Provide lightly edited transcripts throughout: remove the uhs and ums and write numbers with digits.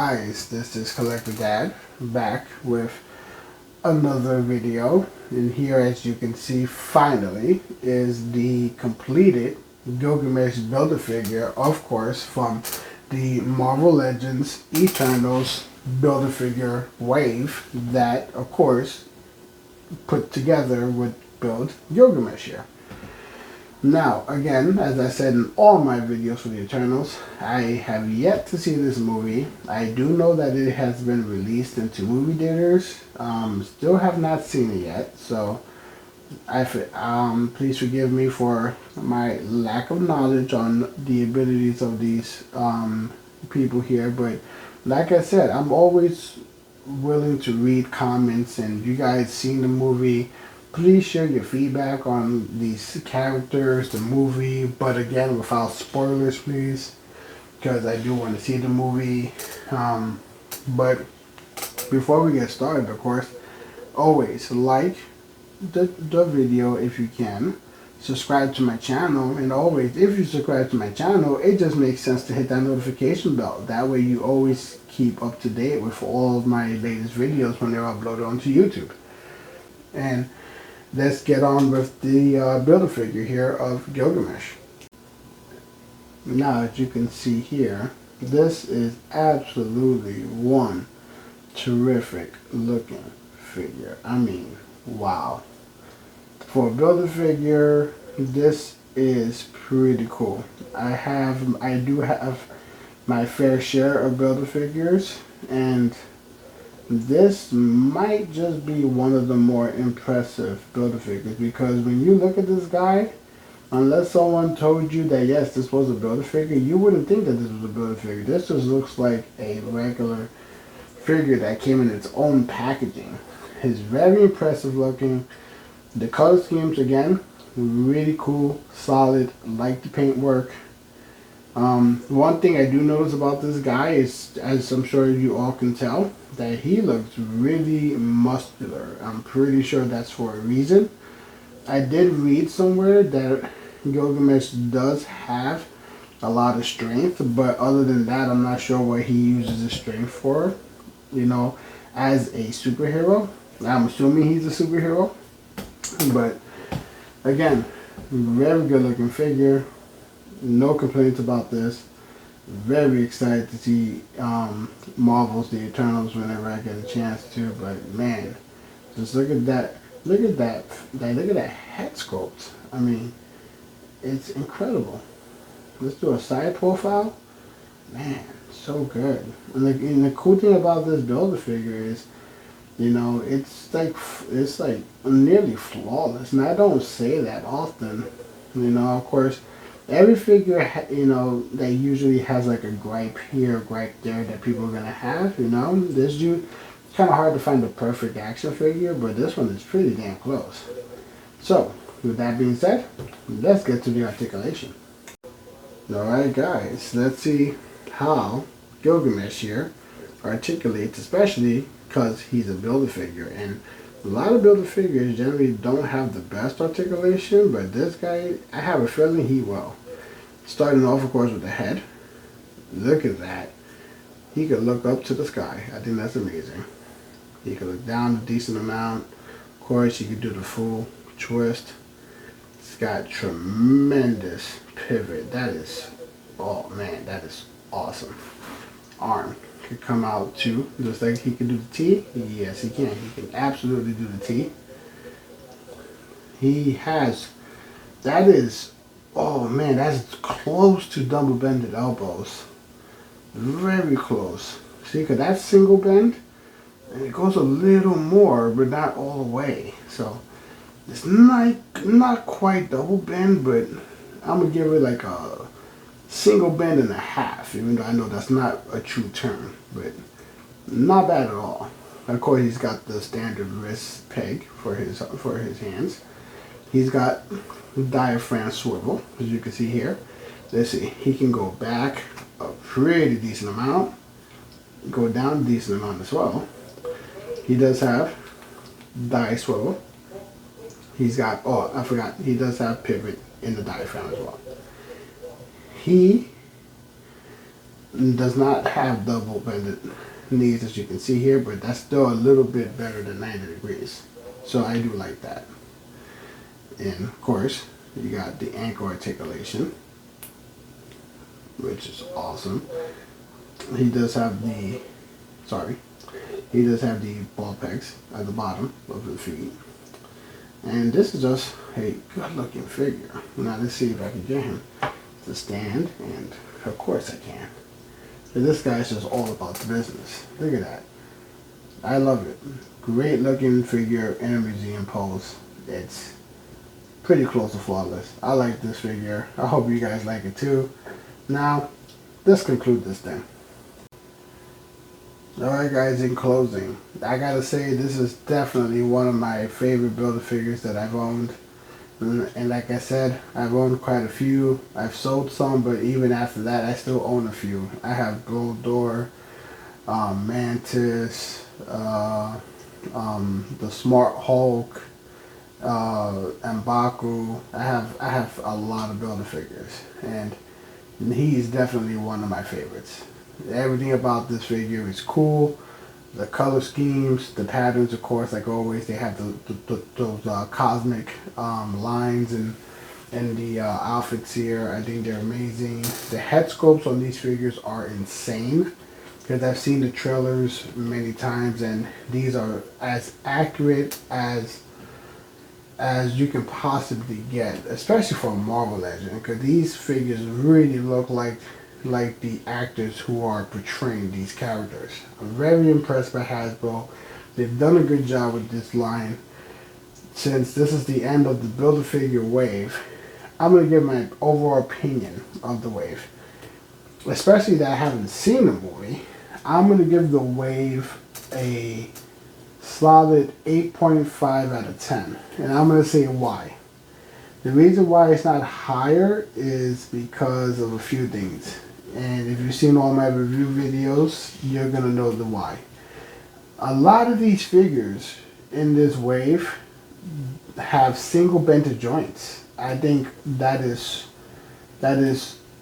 guys, this is Collector Dad back with another video, and here, as you can see, finally is the completed Gilgamesh Build-A-Figure, of course, from the Marvel Legends Eternals Build-A-Figure wave that, of course, put together would build Gilgamesh here. Now, again, as I said in all my videos for the Eternals, I have yet to see this movie. I do know that it has been released into movie theaters. Still have not seen it yet, so please forgive me for my lack of knowledge on the abilities of these people here. But like I said, I'm always willing to read comments, and you guys seen the movie. Please share your feedback on these characters, the movie, but again, without spoilers, please, because I do want to see the movie. But before we get started, of course, always like the video if you can. Subscribe to my channel, and always, if you subscribe to my channel, it just makes sense to hit that notification bell. That way you always keep up to date with all of my latest videos when they're uploaded onto YouTube. And let's get on with the Build-A-Figure here of Gilgamesh. Now, as you can see here, this is absolutely one terrific looking figure. I mean, wow. For a Build-A-Figure, this is pretty cool. I do have my fair share of Build-A-Figures, and this might just be one of the more impressive Build-A-Figures, because when you look at this guy, unless someone told you that yes, this was a Build-A-Figure, you wouldn't think that this was a Build-A-Figure. This just looks like a regular figure that came in its own packaging. It's very impressive looking. The color schemes, again, really cool, solid, like the paintwork. One thing I do notice about this guy is, as I'm sure you all can tell, that he looks really muscular. I'm pretty sure that's for a reason. I did read somewhere that Gilgamesh does have a lot of strength, but other than that, I'm not sure what he uses his strength for, you know, as a superhero. I'm assuming he's a superhero, but again, very good looking figure. No complaints about this. Very excited to see Marvel's The Eternals whenever I get a chance to. But man, just look at that. Look at that. Look at that head sculpt. I mean, it's incredible. Let's do a side profile. Man, so good. And the cool thing about this Build-A-Figure is, you know, it's like nearly flawless. And I don't say that often. You know, of course, every figure, you know, that usually has like a gripe here, a gripe there that people are gonna have. You know, it's kind of hard to find the perfect action figure, but this one is pretty damn close. So, with that being said, let's get to the articulation. Alright guys, let's see how Gilgamesh here articulates, especially because he's a Build-A-Figure, and a lot of Build-A-Figures generally don't have the best articulation, but this guy, I have a feeling he will. Starting off, of course, with the head. Look at that. He could look up to the sky. I think that's amazing. He could look down a decent amount. Of course, he could do the full twist. It's got tremendous pivot. That is, oh man, that is awesome. Arm could come out too, just like he can do the T. Yes, he can. He can absolutely do the T. He has, that is, oh man, that's close to double bended elbows. Very close. See, because that's single bend, and it goes a little more, but not all the way. So it's not quite double bend, but I'm gonna give it like a single bend and a half, even though I know that's not a true term, but not bad at all. Of course, he's got the standard wrist peg for his hands. He's got diaphragm swivel, as you can see here. Let's see, he can go back a pretty decent amount, go down a decent amount as well. He does have die swivel. He's got, oh, I forgot, he does have pivot in the diaphragm as well. He does not have double bended knees as you can see here, but that's still a little bit better than 90 degrees. So I do like that. And of course, you got the ankle articulation, which is awesome. He does have the, he does have the ball pegs at the bottom of the feet. And this is just a good looking figure. Now let's see if I can get him to stand, and of course I can. And this guy's just all about the business. Look at that. I love it. Great looking figure in a museum pose. It's pretty close to flawless. I like this figure. I hope you guys like it too. Now, let's conclude this thing. Alright guys, in closing, I gotta say this is definitely one of my favorite Build-A-Figures that I've owned. And like I said, I've owned quite a few. I've sold some, but even after that, I still own a few. I have Goldor, Mantis, the Smart Hulk, M'Baku. I have a lot of Build-A-Figures, and he's definitely one of my favorites. Everything about this figure is cool. The color schemes, the patterns, of course, like always, they have those cosmic lines and the outfits here. I think they're amazing. The head sculpts on these figures are insane, because I've seen the trailers many times, and these are as accurate as you can possibly get, especially for a Marvel Legend, because these figures really look like the actors who are portraying these characters. I'm very impressed by Hasbro. They've done a good job with this line. Since this is the end of the Build-A-Figure wave, I'm going to give my overall opinion of the wave. Especially that I haven't seen the movie, I'm going to give the wave a solid 8.5 out of 10. And I'm going to say why. The reason why it's not higher is because of a few things. And if you've seen all my review videos, you're going to know the why. A lot of these figures in this wave have single bented joints. I think that is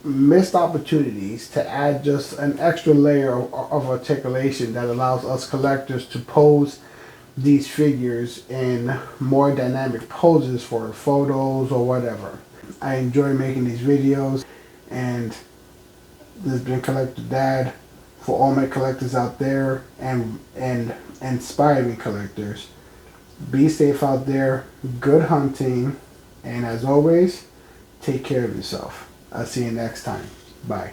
missed opportunities to add just an extra layer of articulation that allows us collectors to pose these figures in more dynamic poses for photos or whatever. I enjoy making these videos, and this has been Collector Dad for all my collectors out there and inspiring collectors. Be safe out there, good hunting, and as always, take care of yourself. I'll see you next time. Bye.